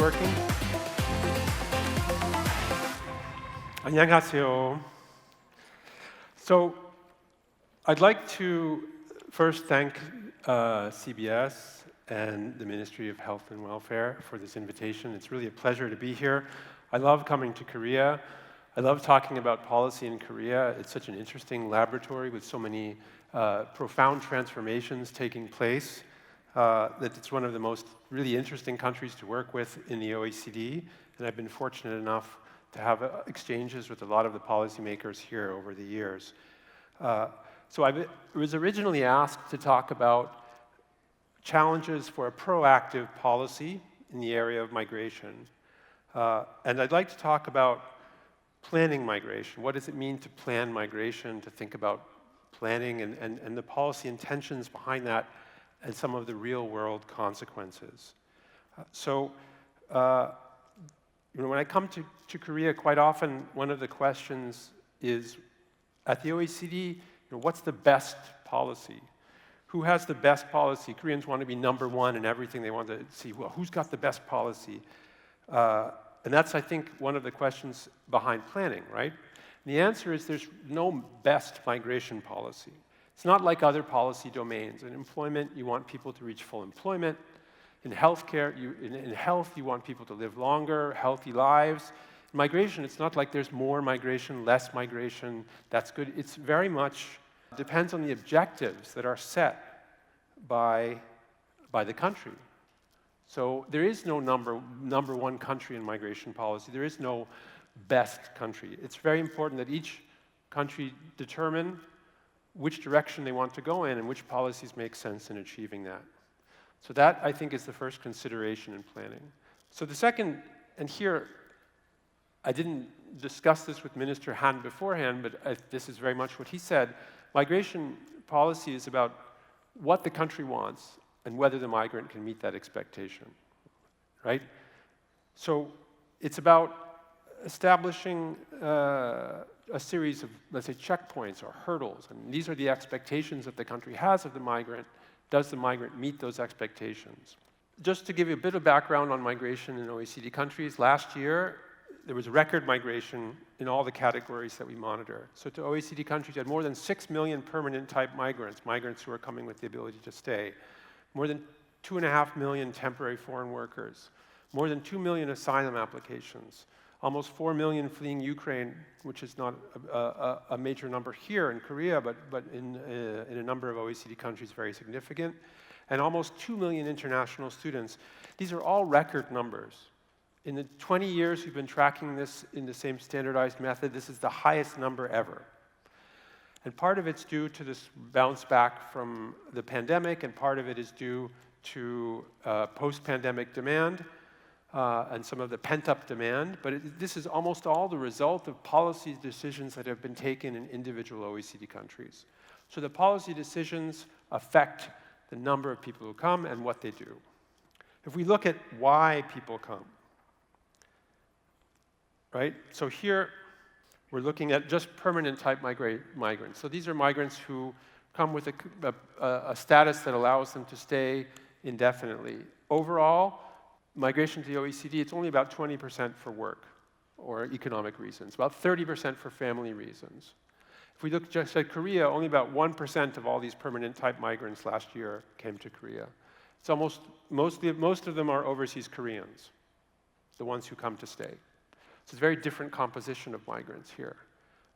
working? 안녕하세요. So, I'd like to first thank CBS and the Ministry of Health and Welfare for this invitation. It's really a pleasure to be here. I love coming to Korea. I love talking about policy in Korea. It's such an interesting laboratory with so many profound transformations taking place that it's one of the most really interesting countries to work with in the OECD. And I've been fortunate enough to have exchanges with a lot of the policymakers here over the years. So I was originally asked to talk about challenges for a proactive policy in the area of migration. And I'd like to talk about planning migration. What does it mean to plan migration, to think about planning and the policy intentions behind that and some of the real-world consequences. When I come to Korea, quite often one of the questions is, at the OECD, what's the best policy? Who has the best policy? Koreans want to be number one in everything. They want to see, well, who's got the best policy? And that's, I think, one of the questions behind planning, right? And the answer is there's no best migration policy. It's not like other policy domains. In employment, you want people to reach full employment. In healthcare, in health, you want people to live longer, healthy lives. In migration, it's not like there's more migration, less migration. That's good. It's very much depends on the objectives that are set by the country. So there is no number one country in migration policy. There is no best country. It's very important that each country determine which direction they want to go in and which policies make sense in achieving that. So that, I think, is the first consideration in planning. So the second, and here, I didn't discuss this with Minister Han beforehand, but this is very much what he said. Migration policy is about what the country wants and whether the migrant can meet that expectation, right? So it's about establishing a series of, let's say, checkpoints or hurdles, and these are the expectations that the country has of the migrant. Does the migrant meet those expectations? Just to give you a bit of background on migration in OECD countries, last year there was record migration in all the categories that we monitor. So to OECD countries, you had more than 6 million permanent type migrants who are coming with the ability to stay, more than 2.5 million temporary foreign workers, more than 2 million asylum applications, almost 4 million fleeing Ukraine, which is not a major number here in Korea, but in a number of OECD countries, very significant, and almost 2 million international students. These are all record numbers. In the 20 years we've been tracking this in the same standardized method, this is the highest number ever. And part of it's due to this bounce back from the pandemic, and part of it is due to post-pandemic demand, and some of the pent-up demand, but this is almost all the result of policy decisions that have been taken in individual OECD countries. So the policy decisions affect the number of people who come and what they do. If we look at why people come, right? So here we're looking at just permanent type migrants. So these are migrants who come with a status that allows them to stay indefinitely. Overall, migration to the OECD, it's only about 20% for work or economic reasons, about 30% for family reasons. If we look just at Korea, only about 1% of all these permanent type migrants last year came to Korea. It's most of them are overseas Koreans, the ones who come to stay. So it's a very different composition of migrants here.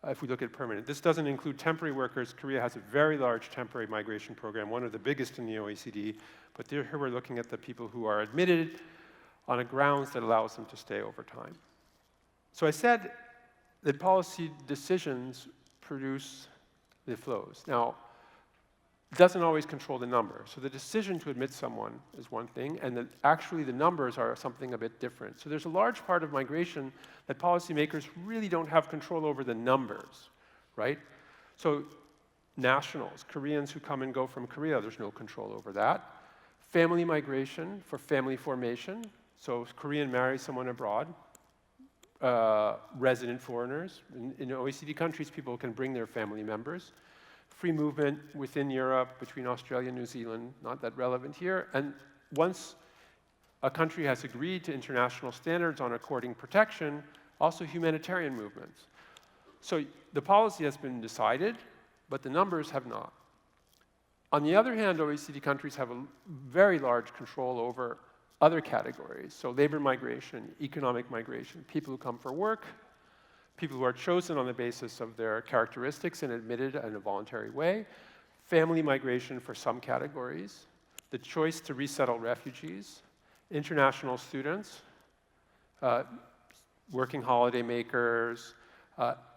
If we look at permanent. This doesn't include temporary workers. Korea has a very large temporary migration program, one of the biggest in the OECD, but here we're looking at the people who are admitted on a grounds that allows them to stay over time. So I said that policy decisions produce the flows. Now, it doesn't always control the number. So the decision to admit someone is one thing, and actually the numbers are something a bit different. So there's a large part of migration that policymakers really don't have control over the numbers, right? So nationals, Koreans who come and go from Korea, there's no control over that. Family migration for family formation. So if Korean marries someone abroad, resident foreigners. In OECD countries, people can bring their family members. Free movement within Europe, between Australia and New Zealand, not that relevant here. And once a country has agreed to international standards on according protection, also humanitarian movements. So the policy has been decided, but the numbers have not. On the other hand, OECD countries have a very large control over other categories. So labor migration, economic migration, people who come for work, people who are chosen on the basis of their characteristics and admitted in a voluntary way, family migration for some categories, the choice to resettle refugees, international students, working holiday makers,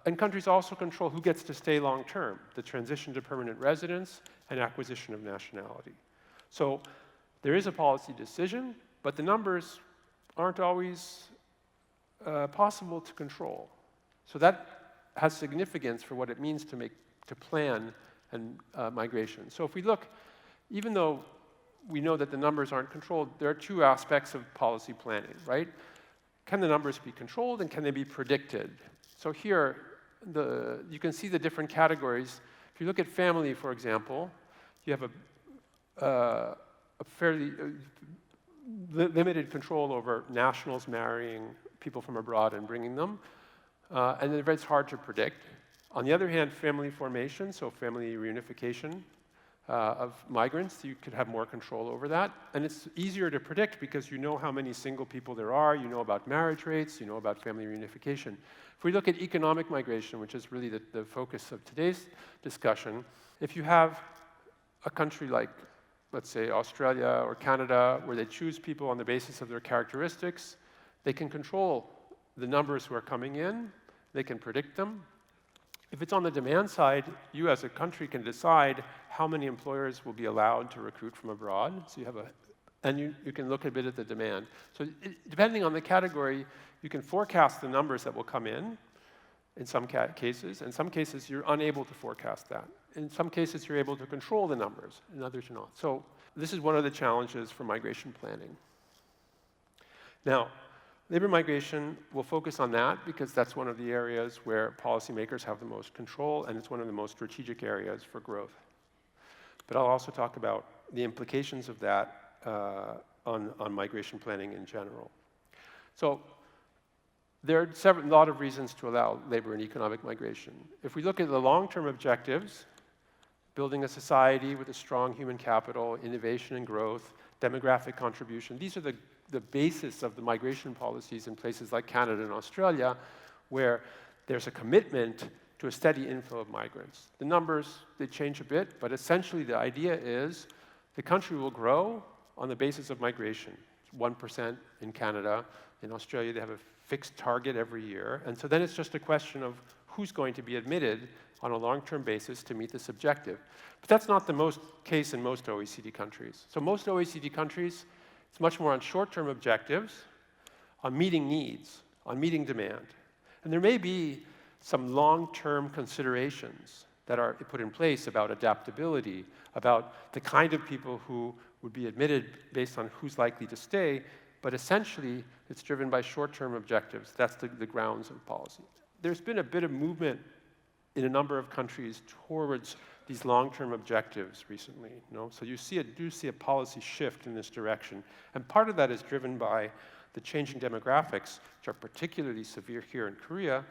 and countries also control who gets to stay long term, the transition to permanent residence and acquisition of nationality. So there is a policy decision, but the numbers aren't always possible to control. So that has significance for what it means to plan and migration. So if we look, even though we know that the numbers aren't controlled, there are two aspects of policy planning, right? Can the numbers be controlled and can they be predicted? So here, you can see the different categories. If you look at family, for example, you have a fairly limited control over nationals marrying people from abroad and bringing them, and it's hard to predict. On the other hand, family formation, so family reunification of migrants, you could have more control over that. And it's easier to predict because you know how many single people there are, you know about marriage rates, you know about family reunification. If we look at economic migration, which is really the focus of today's discussion, if you have a country like, let's say, Australia or Canada, where they choose people on the basis of their characteristics, they can control the numbers who are coming in, they can predict them. If it's on the demand side, you as a country can decide how many employers will be allowed to recruit from abroad. So you have and you can look a bit at the demand. So depending on the category, you can forecast the numbers that will come in some cases. In some cases, you're unable to forecast that. In some cases, you're able to control the numbers. In others, you're not. So this is one of the challenges for migration planning. Now, labor migration will focus on that because that's one of the areas where policymakers have the most control, and it's one of the most strategic areas for growth. But I'll also talk about the implications of that on migration planning in general. So there are a lot of reasons to allow labor and economic migration. If we look at the long-term objectives, building a society with a strong human capital, innovation and growth, demographic contribution, these are the basis of the migration policies in places like Canada and Australia, where there's a commitment to a steady inflow of migrants. The numbers, they change a bit, but essentially the idea is the country will grow on the basis of migration. It's 1% in Canada. In Australia, they have a fixed target every year. And so then it's just a question of who's going to be admitted on a long-term basis to meet this objective. But that's not the case in most OECD countries. So most OECD countries, it's much more on short-term objectives, on meeting needs, on meeting demand. And there may be some long-term considerations that are put in place about adaptability, about the kind of people who would be admitted based on who's likely to stay, but essentially it's driven by short-term objectives. That's the grounds of policy. There's been a bit of movement in a number of countries towards these long-term objectives recently. So you do see a policy shift in this direction. And part of that is driven by the changing demographics, which are particularly severe here in Korea,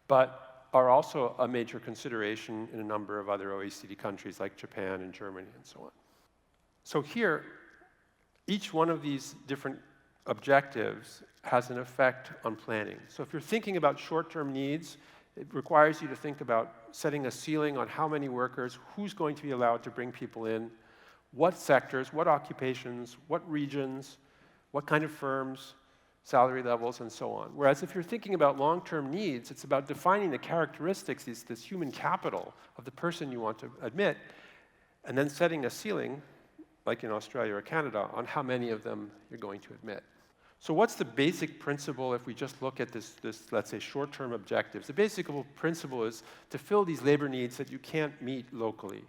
but are also a major consideration in a number of other OECD countries like Japan and Germany and so on. So here, each one of these different objectives has an effect on planning. So if you're thinking about short-term needs, it requires you to think about setting a ceiling on how many workers, who's going to be allowed to bring people in, what sectors, what occupations, what regions, what kind of firms, salary levels, and so on. Whereas if you're thinking about long-term needs, it's about defining the characteristics, this human capital of the person you want to admit, and then setting a ceiling, like in Australia or Canada, on how many of them you're going to admit. So what's the basic principle if we just look at this let's say, short-term objectives? The basic principle is to fill these labor needs that you can't meet locally.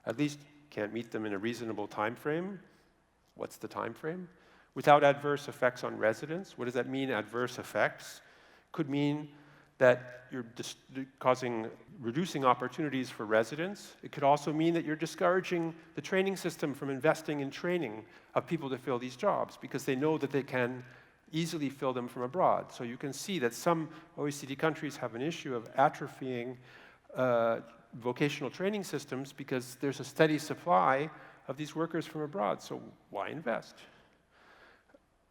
At least can't meet them in a reasonable time frame. What's the time frame? Without adverse effects on residents. What does that mean, adverse effects? Could mean that you're reducing opportunities for residents. It could also mean that you're discouraging the training system from investing in training of people to fill these jobs because they know that they can easily fill them from abroad. So you can see that some OECD countries have an issue of atrophying vocational training systems because there's a steady supply of these workers from abroad. So why invest?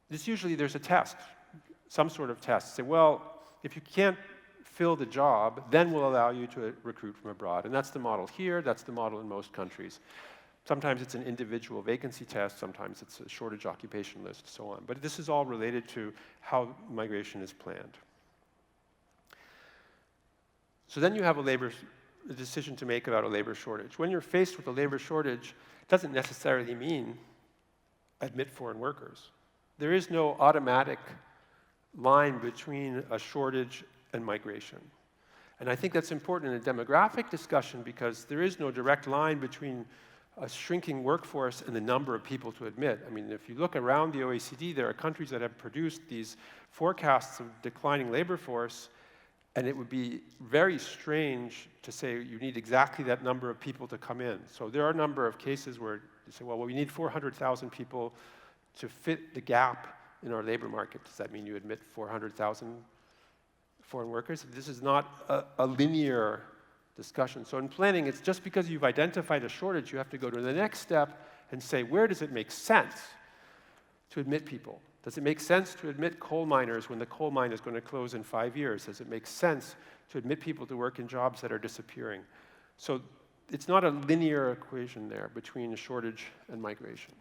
There's a test, some sort of test. Say, well, if you can't fill the job, then we'll allow you to recruit from abroad. And that's the model here, that's the model in most countries. Sometimes it's an individual vacancy test, sometimes it's a shortage occupation list, so on. But this is all related to how migration is planned. So then you have a decision to make about a labor shortage. When you're faced with a labor shortage, it doesn't necessarily mean admit foreign workers. There is no automatic line between a shortage and migration. And I think that's important in a demographic discussion because there is no direct line between a shrinking workforce and the number of people to admit. I mean, if you look around the OECD, there are countries that have produced these forecasts of declining labor force, and it would be very strange to say you need exactly that number of people to come in. So there are a number of cases where you say, well, we need 400,000 people to fit the gap in our labor market. Does that mean you admit 400,000 foreign workers? This is not a linear discussion. So in planning, it's just because you've identified a shortage, you have to go to the next step and say, where does it make sense to admit people? Does it make sense to admit coal miners when the coal mine is going to close in 5 years? Does it make sense to admit people to work in jobs that are disappearing? So it's not a linear equation there between a shortage and migration.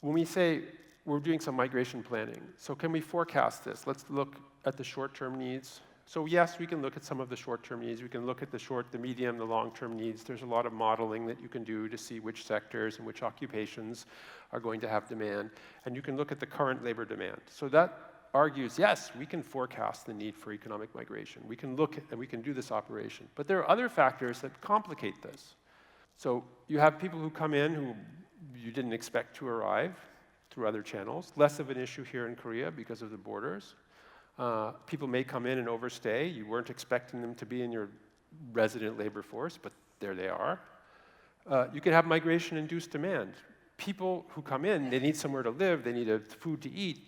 When we say we're doing some migration planning, so can we forecast this? Let's look at the short-term needs. So yes, we can look at some of the short-term needs. We can look at the medium, the long-term needs. There's a lot of modeling that you can do to see which sectors and which occupations are going to have demand. And you can look at the current labor demand. So that argues, yes, we can forecast the need for economic migration. We can look at, and we can do this operation. But there are other factors that complicate this. So you have people who come in who you didn't expect to arrive through other channels. Less of an issue here in Korea because of the borders. People may come in and overstay. You weren't expecting them to be in your resident labor force, but there they are. You can have migration-induced demand. People who come in, they need somewhere to live, they need food to eat,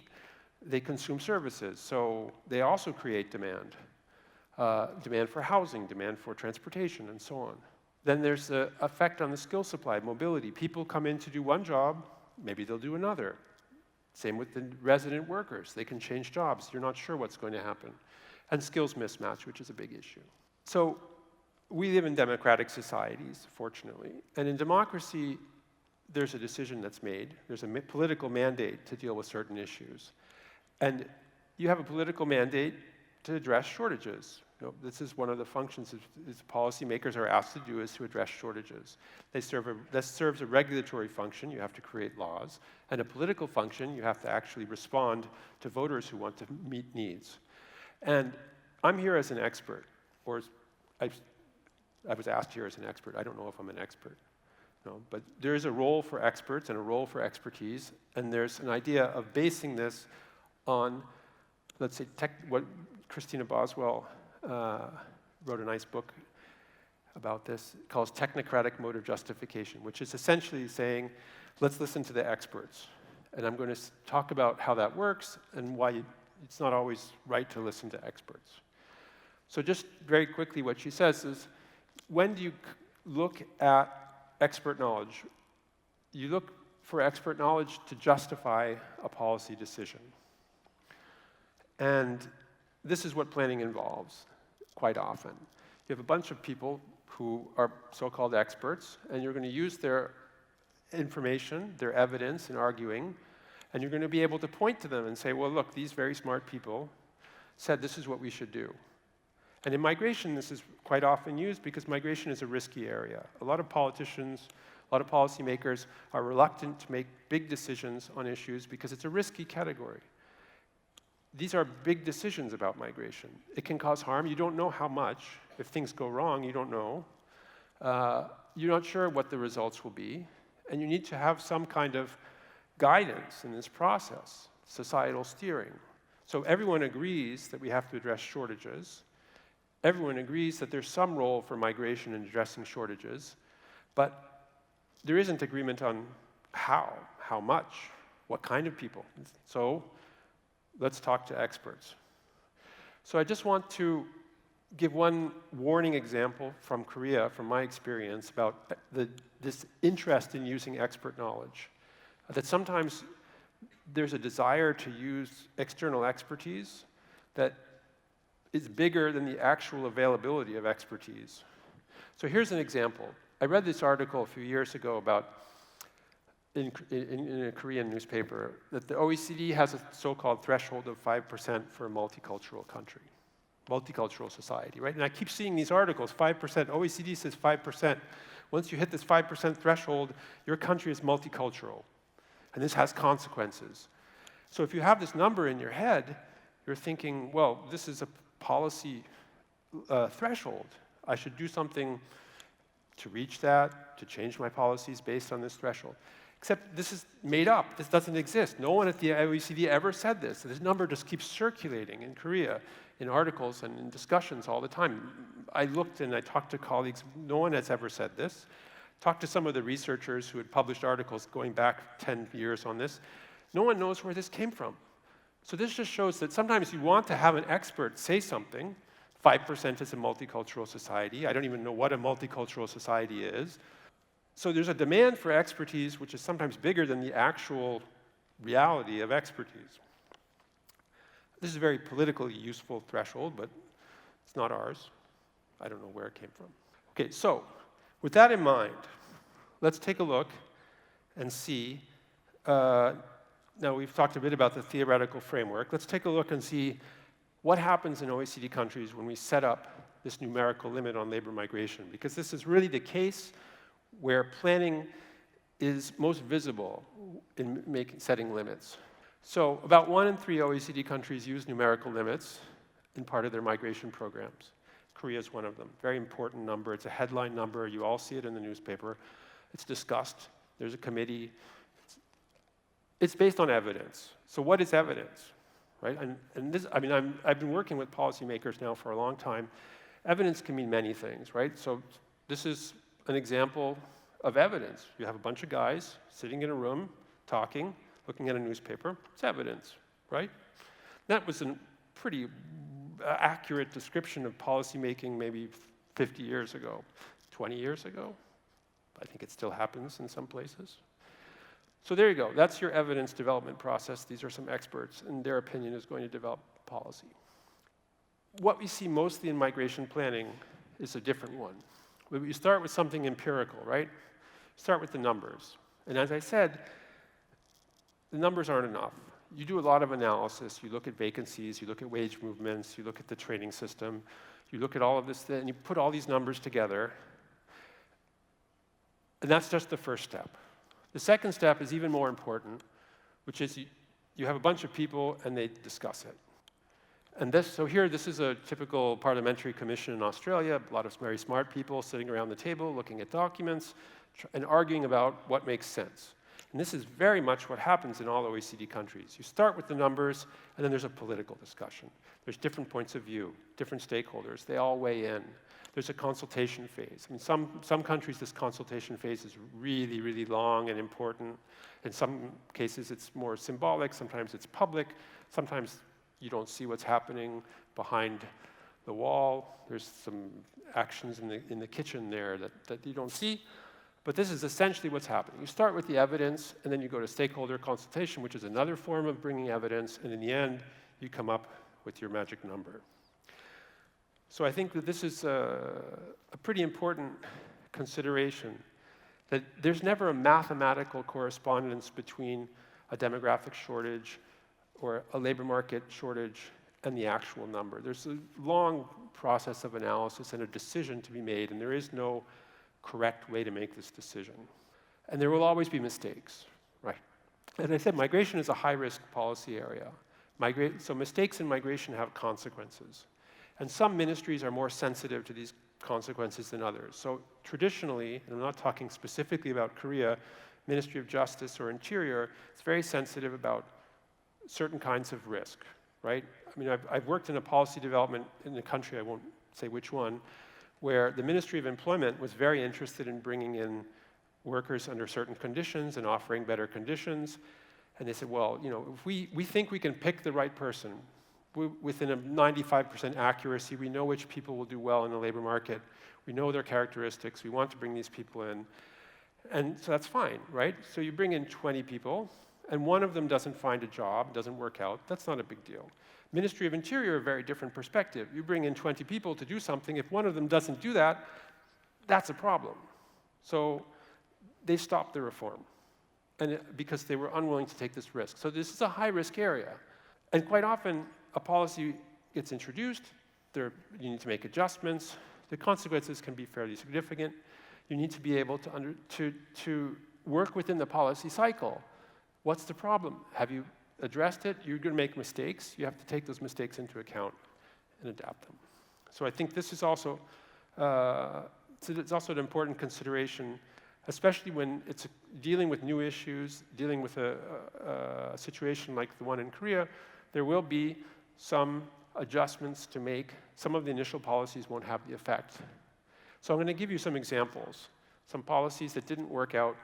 they consume services, so they also create demand. Demand for housing, demand for transportation, and so on. Then there's the effect on the skill supply, mobility. People come in to do one job, maybe they'll do another. Same with the resident workers. They can change jobs. You're not sure what's going to happen. And skills mismatch, which is a big issue. So we live in democratic societies, fortunately. And in democracy, there's a decision that's made. There's a political mandate to deal with certain issues. And you have a political mandate to address shortages. You know, this is one of the functions that policymakers are asked to do, is to address shortages. That serves a regulatory function. You have to create laws. And a political function, you have to actually respond to voters who want to meet needs. And I'm here as an expert, or I was asked here as an expert. I don't know if I'm an expert. No, but there is a role for experts and a role for expertise, and there's an idea of basing this on, let's say, what Christina Boswell wrote a nice book about this, calls technocratic mode of justification, which is essentially saying, let's listen to the experts. And I'm going to talk about how that works and why it's not always right to listen to experts. So just very quickly, what she says is, when do you look at expert knowledge? You look for expert knowledge to justify a policy decision. And this is what planning involves quite often. You have a bunch of people who are so-called experts, and you're going to use their information, their evidence in arguing, and you're going to be able to point to them and say, well, look, these very smart people said this is what we should do. And in migration, this is quite often used because migration is a risky area. A lot of politicians, a lot of policymakers are reluctant to make big decisions on issues because it's a risky category. These are big decisions about migration. It can cause harm. You don't know how much. If things go wrong, you don't know. You're not sure what the results will be. And you need to have some kind of guidance in this process, societal steering. So everyone agrees that we have to address shortages. Everyone agrees that there's some role for migration in addressing shortages, but there isn't agreement on how much, what kind of people. So let's talk to experts. So I just want to give one warning example from Korea, from my experience, about this interest in using expert knowledge. That sometimes there's a desire to use external expertise that is bigger than the actual availability of expertise. So here's an example. I read this article a few years ago about, in a Korean newspaper, that the OECD has a so-called threshold of 5% for a multicultural country, multicultural society, right? And I keep seeing these articles, 5%, OECD says 5%. Once you hit this 5% threshold, your country is multicultural. And this has consequences. So if you have this number in your head, you're thinking, well, this is a policy threshold. I should do something to reach that, to change my policies based on this threshold. Except this is made up. This doesn't exist. No one at the OECD ever said this. This number just keeps circulating in Korea in articles and in discussions all the time. I looked and I talked to colleagues. No one has ever said this. Talked to some of the researchers who had published articles going back 10 years on this. No one knows where this came from. So this just shows that sometimes you want to have an expert say something. 5% is a multicultural society. I don't even know what a multicultural society is. So there's a demand for expertise which is sometimes bigger than the actual reality of expertise. This is a very politically useful threshold, but it's not ours. I don't know where it came from. Okay, so with that in mind, let's take a look and see. Now we've talked a bit about the theoretical framework. Let's take a look and see what happens in OECD countries when we set up this numerical limit on labor migration, because this is really the case where planning is most visible in setting limits. So about 1 in 3 OECD countries use numerical limits in part of their migration programs. Korea is one of them. Very important number. It's a headline number. You all see it in the newspaper. It's discussed. There's a committee. It's based on evidence. So what is evidence, right? And this, I mean, I've been working with policymakers now for a long time. Evidence can mean many things, right? So this is an example of evidence. You have a bunch of guys sitting in a room, talking, looking at a newspaper. It's evidence, right? That was a pretty accurate description of policymaking maybe 50 years ago, 20 years ago. I think it still happens in some places. So there you go. That's your evidence development process. These are some experts, and their opinion is going to develop policy. What we see mostly in migration planning is a different one. You start with something empirical, right? Start with the numbers. And as I said, the numbers aren't enough. You do a lot of analysis. You look at vacancies, you look at wage movements, you look at the training system, you look at all of this, and you put all these numbers together. And that's just the first step. The second step is even more important, which is you have a bunch of people and they discuss it. And so here, this is a typical parliamentary commission in Australia, a lot of very smart people sitting around the table, looking at documents, and arguing about what makes sense. And this is very much what happens in all OECD countries. You start with the numbers, and then there's a political discussion. There's different points of view, different stakeholders. They all weigh in. There's a consultation phase. I mean, some countries, this consultation phase is really, really long and important. In some cases, it's more symbolic. Sometimes it's public. Sometimes you don't see what's happening behind the wall. There's some actions in the kitchen there that you don't see. But this is essentially what's happening. You start with the evidence, and then you go to stakeholder consultation, which is another form of bringing evidence, and in the end, you come up with your magic number. So I think that this is a pretty important consideration, that there's never a mathematical correspondence between a demographic shortage or a labor market shortage and the actual number. There's a long process of analysis and a decision to be made, and there is no correct way to make this decision. And there will always be mistakes, right? As I said, migration is a high-risk policy area. So mistakes in migration have consequences. And some ministries are more sensitive to these consequences than others. So traditionally, and I'm not talking specifically about Korea, Ministry of Justice or Interior, it's very sensitive about certain kinds of risk. right? I mean, I've worked in a policy development in a country, I won't say which one, where the Ministry of Employment was very interested in bringing in workers under certain conditions and offering better conditions. And they said, well, you know, if we think we can pick the right person, within a 95% accuracy, we know which people will do well in the labor market. We know their characteristics. We want to bring these people in. And so that's fine, right? So you bring in 20 people, and one of them doesn't find a job, doesn't work out. That's not a big deal. Ministry of Interior, a very different perspective. You bring in 20 people to do something. If one of them doesn't do that, that's a problem. So they stopped the reform, and because they were unwilling to take this risk. So this is a high-risk area. And quite often, a policy gets introduced. You need to make adjustments. The consequences can be fairly significant. You need to be able to work within the policy cycle. What's the problem? Have you addressed it? You're going to make mistakes. You have to take those mistakes into account and adapt them. So I think this is also it's also an important consideration, especially when it's dealing with new issues, dealing with a situation like the one in Korea. There will be some adjustments to make. Some of the initial policies won't have the effect. So I'm going to give you some examples, some policies that didn't work out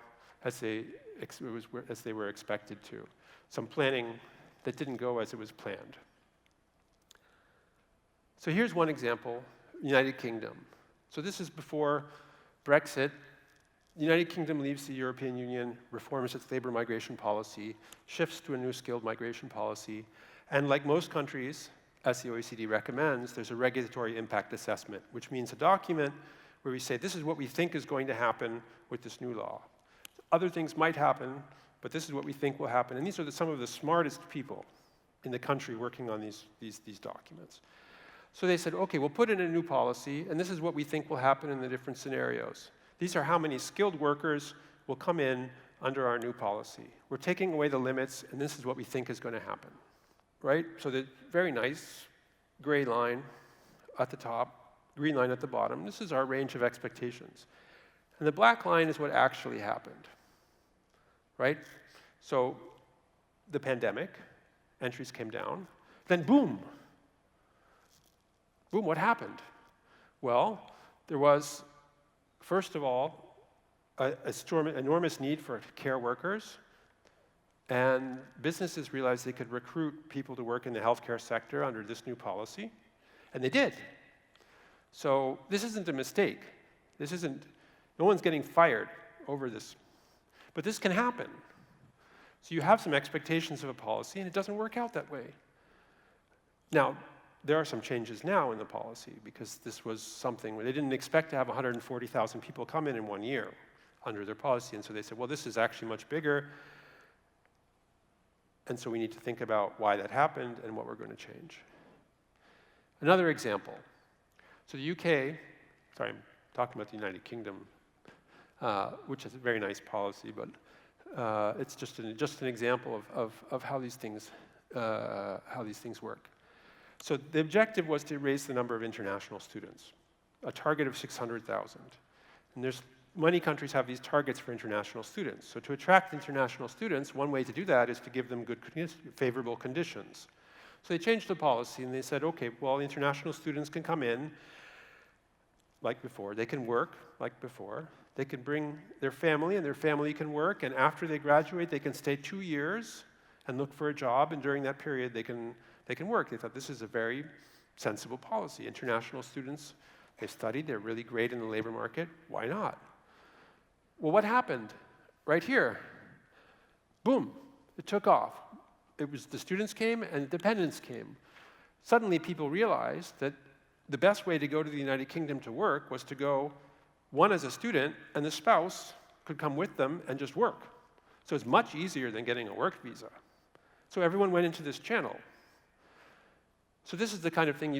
as they were expected to, some planning that didn't go as it was planned. So here's one example, United Kingdom. So this is before Brexit. The United Kingdom leaves the European Union, reforms its labor migration policy, shifts to a new skilled migration policy, and like most countries, as the OECD recommends, there's a regulatory impact assessment, which means a document where we say, this is what we think is going to happen with this new law. Other things might happen, but this is what we think will happen. And these are some of the smartest people in the country working on these documents. So they said, okay, we'll put in a new policy, and this is what we think will happen in the different scenarios. These are how many skilled workers will come in under our new policy. We're taking away the limits, and this is what we think is going to happen. Right? So the very nice gray line at the top, green line at the bottom. This is our range of expectations. And the black line is what actually happened. Right? So the pandemic, entries came down. Then boom. Boom, what happened? Well, there was, first of all, an enormous need for care workers. And businesses realized they could recruit people to work in the healthcare sector under this new policy, and they did. So this isn't a mistake. No one's getting fired over this. But this can happen. So you have some expectations of a policy, and it doesn't work out that way. Now, there are some changes now in the policy, because this was something where they didn't expect to have 140,000 people come in 1 year under their policy, and so they said, well, this is actually much bigger. And so we need to think about why that happened and what we're going to change. Another example. So the UK, sorry, I'm talking about the United Kingdom, which is a very nice policy, but it's just an example of how these things work. So the objective was to raise the number of international students, a target of 600,000. And many countries have these targets for international students. So to attract international students, one way to do that is to give them good, favorable conditions. So they changed the policy, and they said, okay, well, international students can come in like before. They can work like before. They can bring their family, and their family can work. And after they graduate, they can stay 2 years and look for a job. And during that period, they can work. They thought this is a very sensible policy. International students, they studied. They're really great in the labor market. Why not? Well, what happened? Right here. Boom. It took off. It was the students came and the dependents came. Suddenly, people realized that the best way to go to the United Kingdom to work was to go, one as a student, and the spouse could come with them and just work. So it's much easier than getting a work visa. So everyone went into this channel. So this is the kind of thing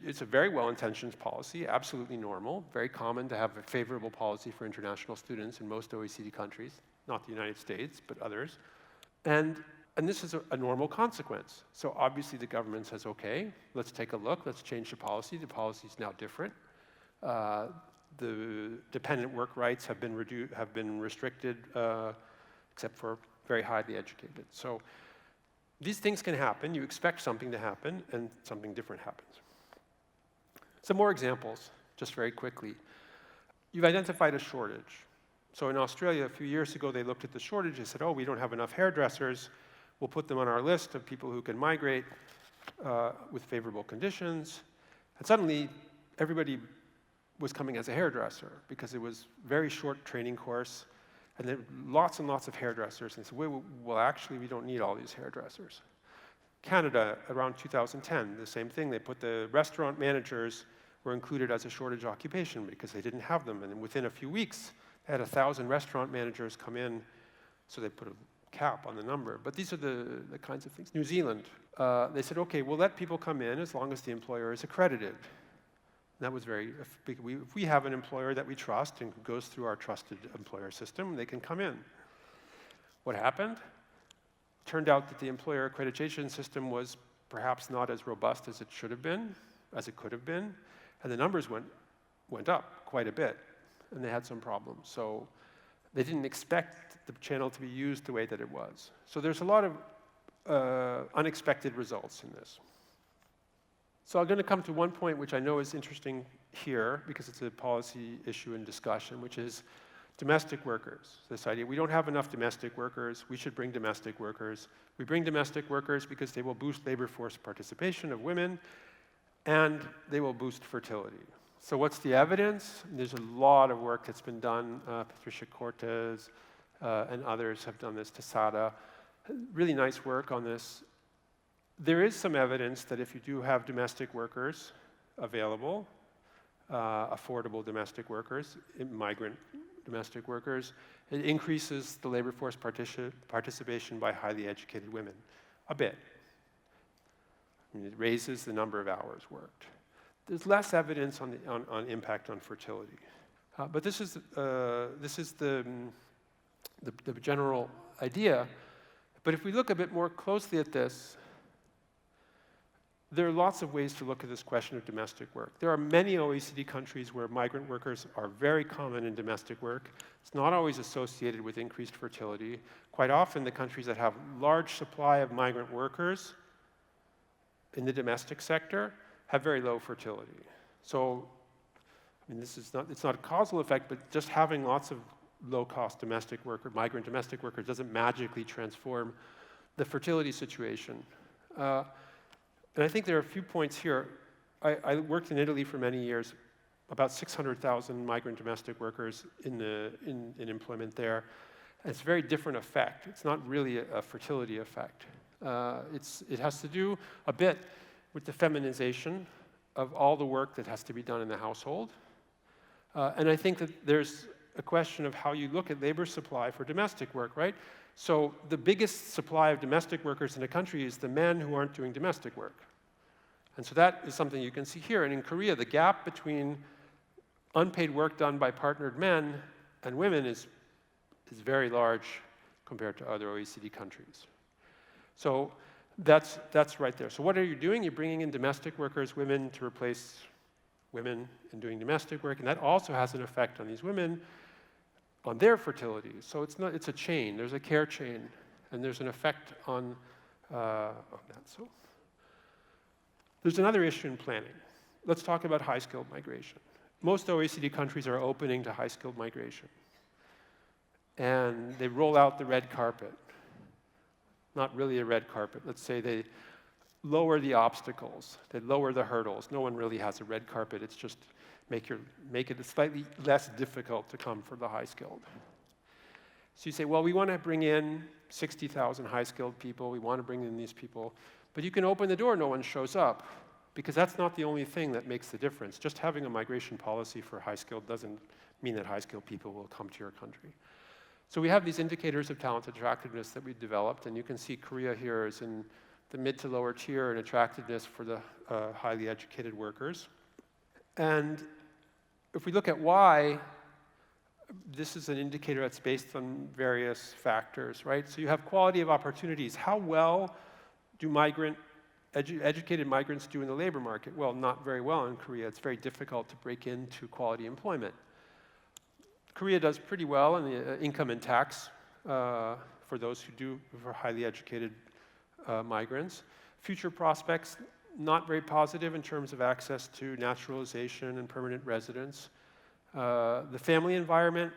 it's a very well-intentioned policy, absolutely normal, very common to have a favorable policy for international students in most OECD countries, not the United States, but others. And this is a normal consequence. So obviously the government says, okay, let's take a look, let's change the policy. The policy is now different. The dependent work rights have been restricted, except for very highly educated. So These things can happen. You expect something to happen, and something different happens. Some more examples, just very quickly. You've identified a shortage. So in Australia, a few years ago, they looked at the shortage. They said, oh, we don't have enough hairdressers. We'll put them on our list of people who can migrate with favorable conditions. And suddenly, everybody was coming as a hairdresser because it was a very short training course, and then lots and lots of hairdressers. And they said, well, actually, we don't need all these hairdressers. Canada, around 2010, the same thing. They put the restaurant managers were included as a shortage occupation because they didn't have them. And then within a few weeks, they had 1,000 restaurant managers come in, so they put a cap on the number. But these are the kinds of things. New Zealand, they said, okay, we'll let people come in as long as the employer is accredited. And that was if we have an employer that we trust and goes through our trusted employer system, they can come in. What happened? Turned out that the employer accreditation system was perhaps not as robust as it should have been, as it could have been, and the numbers went up quite a bit, and they had some problems. So they didn't expect the channel to be used the way that it was. So there's a lot of unexpected results in this. So I'm going to come to one point which I know is interesting here because it's a policy issue and discussion, which is domestic workers. This idea, we don't have enough domestic workers, we should bring domestic workers. We bring domestic workers because they will boost labor force participation of women, and they will boost fertility. So what's the evidence? There's a lot of work that's been done. Patricia Cortez and others have done this, Tesada. Really nice work on this. There is some evidence that if you do have domestic workers available, affordable domestic workers, migrant domestic workers, it increases the labor force participation by highly educated women a bit. I mean, it raises the number of hours worked. There's less evidence on impact on fertility, but this is the general idea. But if we look a bit more closely at this, there are lots of ways to look at this question of domestic work. There are many OECD countries where migrant workers are very common in domestic work. It's not always associated with increased fertility. Quite often, the countries that have large supply of migrant workers in the domestic sector have very low fertility. So, I mean, it's not a causal effect, but just having lots of low-cost domestic worker, migrant domestic workers doesn't magically transform the fertility situation. And I think there are a few points here. I worked in Italy for many years, about 600,000 migrant domestic workers in employment there. And it's a very different effect. It's not really a fertility effect. It has to do a bit with the feminization of all the work that has to be done in the household. And I think that there's a question of how you look at labor supply for domestic work, right? So the biggest supply of domestic workers in a country is the men who aren't doing domestic work. And so that is something you can see here. And in Korea, the gap between unpaid work done by partnered men and women is very large compared to other OECD countries. So that's right there. So what are you doing? You're bringing in domestic workers, women, to replace women in doing domestic work. And that also has an effect on these women, on their fertility. So it's a chain. There's a care chain, and there's an effect on that. So there's another issue in planning. Let's talk about high-skilled migration. Most OECD countries are opening to high-skilled migration, and they roll out the red carpet. Not really a red carpet. Let's say they lower the obstacles. They lower the hurdles. No one really has a red carpet. It's just make it slightly less difficult to come for the high-skilled. So you say, well, we want to bring in 60,000 high-skilled people. We want to bring in these people. But you can open the door, no one shows up, because that's not the only thing that makes the difference. Just having a migration policy for high-skilled doesn't mean that high-skilled people will come to your country. So we have these indicators of talent attractiveness that we've developed, and you can see Korea here is in the mid to lower tier in attractiveness for the highly educated workers. And if we look at why, this is an indicator that's based on various factors, right? So you have quality of opportunities. How well do educated migrants do in the labor market? Well, not very well in Korea. It's very difficult to break into quality employment. Korea does pretty well in the income and tax for those who are highly educated migrants. Future prospects, not very positive in terms of access to naturalization and permanent residence. The family environment,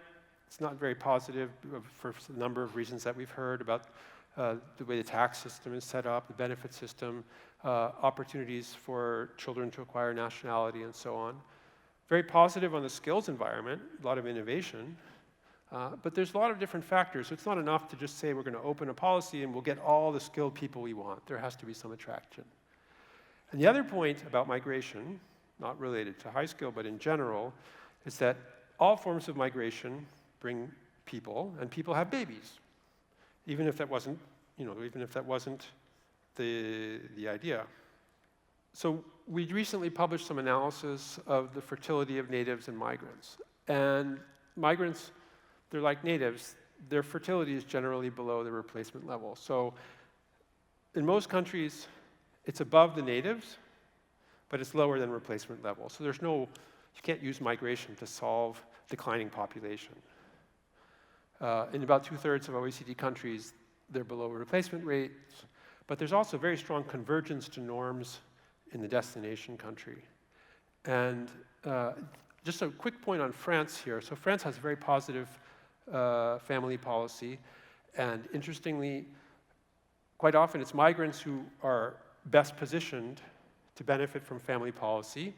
it's not very positive for a number of reasons that we've heard about the way the tax system is set up, the benefit system, opportunities for children to acquire nationality, and so on. Very positive on the skills environment, a lot of innovation, but there's a lot of different factors. So it's not enough to just say we're going to open a policy and we'll get all the skilled people we want. There has to be some attraction. And the other point about migration, not related to high skill, but in general, is that all forms of migration bring people, and people have babies, even if that wasn't, the idea. So we recently published some analysis of the fertility of natives and migrants. And migrants, they're like natives. Their fertility is generally below the replacement level. So in most countries, it's above the natives, but it's lower than replacement level. So you can't use migration to solve declining population. In about 2/3 of OECD countries, they're below replacement rates, but there's also very strong convergence to norms in the destination country. And just a quick point on France here. So France has a very positive family policy, and interestingly, quite often it's migrants who are best positioned to benefit from family policy.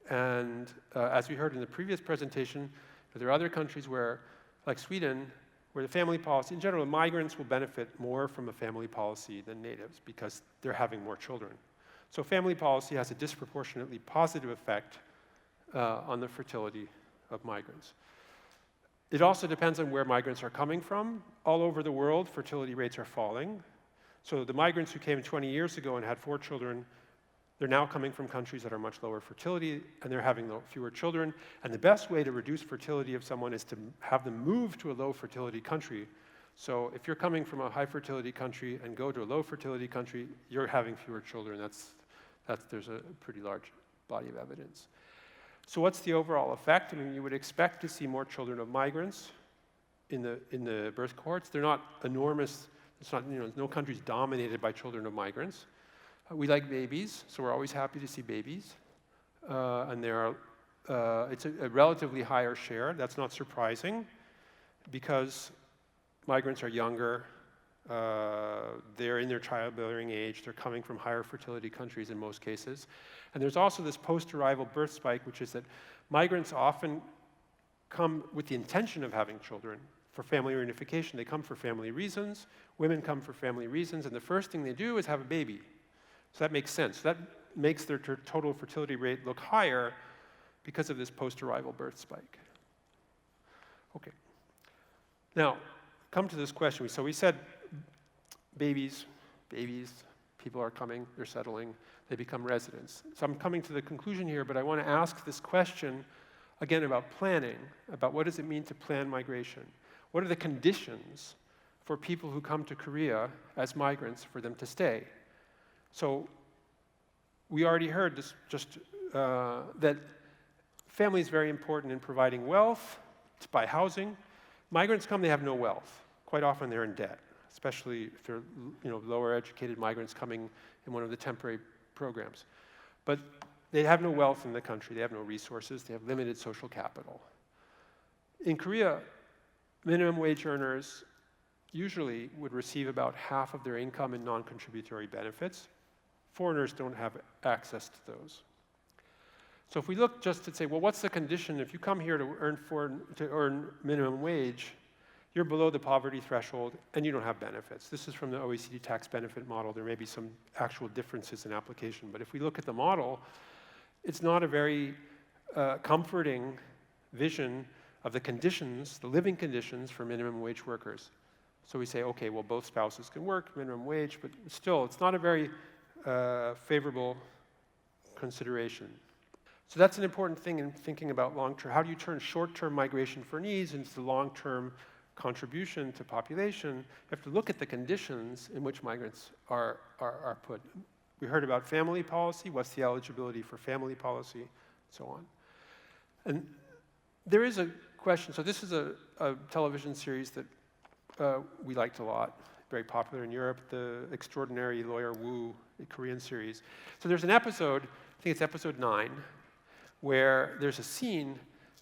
And as we heard in the previous presentation, there are other countries where, like Sweden, where the family policy, in general, migrants will benefit more from a family policy than natives because they're having more children. So family policy has a disproportionately positive effect on the fertility of migrants. It also depends on where migrants are coming from. All over the world, fertility rates are falling. So the migrants who came 20 years ago and had 4 children, they're now coming from countries that are much lower fertility, and they're having fewer children. And the best way to reduce fertility of someone is to have them move to a low fertility country. So if you're coming from a high fertility country and go to a low fertility country, you're having fewer children. There's a pretty large body of evidence. So what's the overall effect? I mean, you would expect to see more children of migrants in the birth cohorts. They're not enormous. It's not, no country's dominated by children of migrants. We like babies, so we're always happy to see babies. And it's a relatively higher share. That's not surprising because migrants are younger. They're in their childbearing age. They're coming from higher fertility countries in most cases. And there's also this post-arrival birth spike, which is that migrants often come with the intention of having children for family reunification. They come for family reasons. Women come for family reasons, and the first thing they do is have a baby. So that makes sense. That makes their total fertility rate look higher because of this post-arrival birth spike. Okay. Now, come to this question. So we said babies, people are coming, they're settling, they become residents. So I'm coming to the conclusion here, but I want to ask this question again about planning, about what does it mean to plan migration? What are the conditions for people who come to Korea as migrants for them to stay? So we already heard this, that family is very important in providing wealth, to buy housing. Migrants come, they have no wealth. Quite often they're in debt, especially if they're lower educated migrants coming in one of the temporary programs. But they have no wealth in the country, they have no resources, they have limited social capital. In Korea, minimum wage earners usually would receive about half of their income in non-contributory benefits. Foreigners don't have access to those. So if we look just to say, well, what's the condition if you come here to earn minimum wage, you're below the poverty threshold and you don't have benefits. This is from the OECD tax benefit model. There may be some actual differences in application, but if we look at the model, it's not a very comforting vision of the conditions, the living conditions for minimum wage workers. So we say, okay, well, both spouses can work, minimum wage, but still, it's not a very favorable consideration. So that's an important thing in thinking about long-term. How do you turn short-term migration for needs into long-term contribution to population? You have to look at the conditions in which migrants are put. We heard about family policy. What's the eligibility for family policy, and so on. And there is a question. So this is a television series that we liked a lot. very popular in Europe, the Extraordinary Lawyer Woo Korean series. So there's an episode, I think it's episode 9, where there's a scene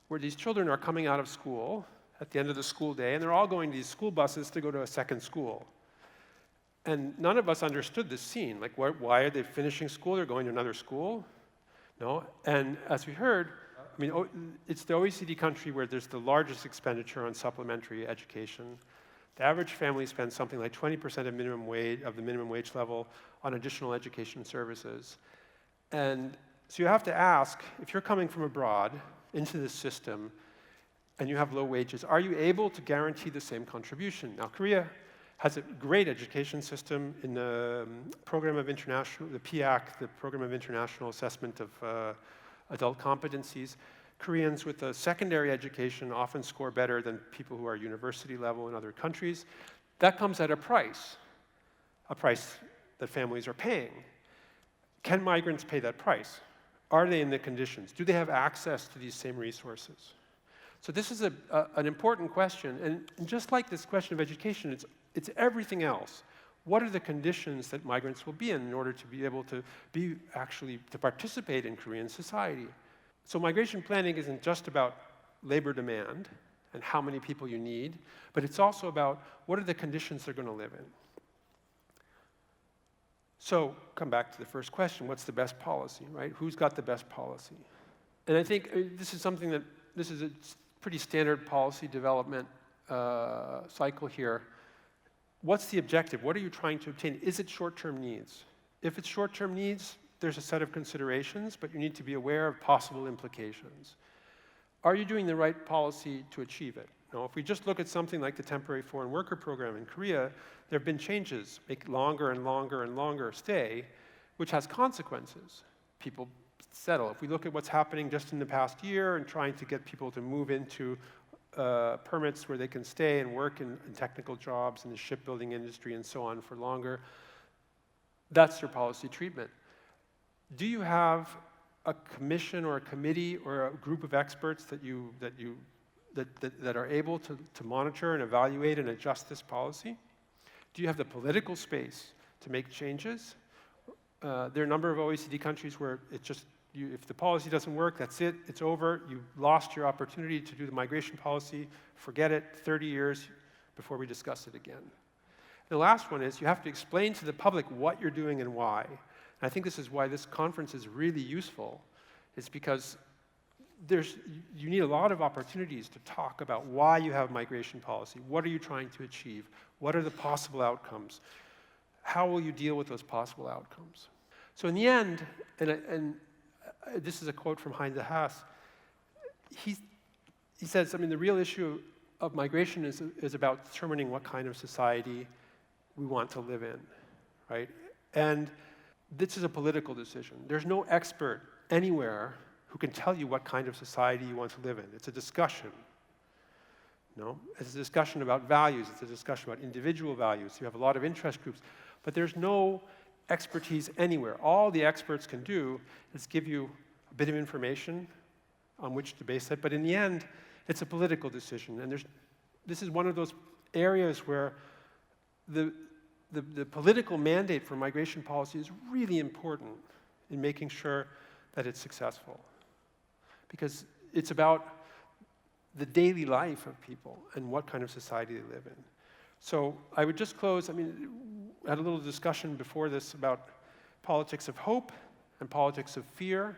where these children are coming out of school at the end of the school day, and they're all going to these school buses to go to a second school. And none of us understood this scene. Like, why are they finishing school? They're going to another school? No? And as we heard, I mean, it's the OECD country where there's the largest expenditure on supplementary education. The average family spends something like 20% of the minimum wage level on additional education services. And so you have to ask, if you're coming from abroad into this system and you have low wages, are you able to guarantee the same contribution? Now, Korea has a great education system in the program of international, the PIAC, the Program of International Assessment of Adult Competencies. Koreans with a secondary education often score better than people who are university level in other countries. That comes at a price that families are paying. Can migrants pay that price? Are they in the conditions? Do they have access to these same resources? So this is an important question, and just like this question of education, it's everything else. What are the conditions that migrants will be in order to be able to to participate in Korean society? So migration planning isn't just about labor demand and how many people you need, but it's also about what are the conditions they're going to live in. So come back to the first question, what's the best policy, right? Who's got the best policy? And I think this is a pretty standard policy development cycle here. What's the objective? What are you trying to obtain? Is it short-term needs? If it's short-term needs, there's a set of considerations, but you need to be aware of possible implications. Are you doing the right policy to achieve it? Now, if we just look at something like the temporary foreign worker program in Korea, there have been changes, make longer and longer and longer stay, which has consequences. People settle. If we look at what's happening just in the past year and trying to get people to move into permits where they can stay and work in technical jobs in the shipbuilding industry and so on for longer, that's your policy treatment. Do you have a commission or a committee or a group of experts that are able to monitor and evaluate and adjust this policy? Do you have the political space to make changes? There are a number of OECD countries where if the policy doesn't work, that's it, it's over, you've lost your opportunity to do the migration policy, forget it, 30 years before we discuss it again. The last one is you have to explain to the public what you're doing and why. And I think this is why this conference is really useful. It's because you need a lot of opportunities to talk about why you have migration policy. What are you trying to achieve? What are the possible outcomes? How will you deal with those possible outcomes? So in the end, and this is a quote from Heinz Haas, he says, I mean, the real issue of migration is about determining what kind of society we want to live in, right? And this is a political decision. There's no expert anywhere who can tell you what kind of society you want to live in. It's a discussion. No? It's a discussion about values. It's a discussion about individual values. You have a lot of interest groups. But there's no expertise anywhere. All the experts can do is give you a bit of information on which to base it. But in the end, it's a political decision. And this is one of those areas where the political mandate for migration policy is really important in making sure that it's successful. Because it's about the daily life of people and what kind of society they live in. So I would just close, I mean, I had a little discussion before this about politics of hope and politics of fear.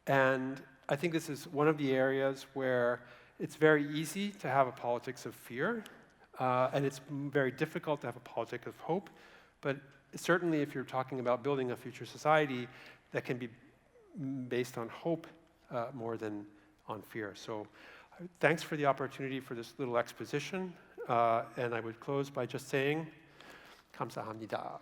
And I think this is one of the areas where it's very easy to have a politics of fear. And it's very difficult to have a politic of hope. But certainly if you're talking about building a future society, that can be based on hope more than on fear. So thanks for the opportunity for this little exposition. And I would close by just saying, 감사합니다.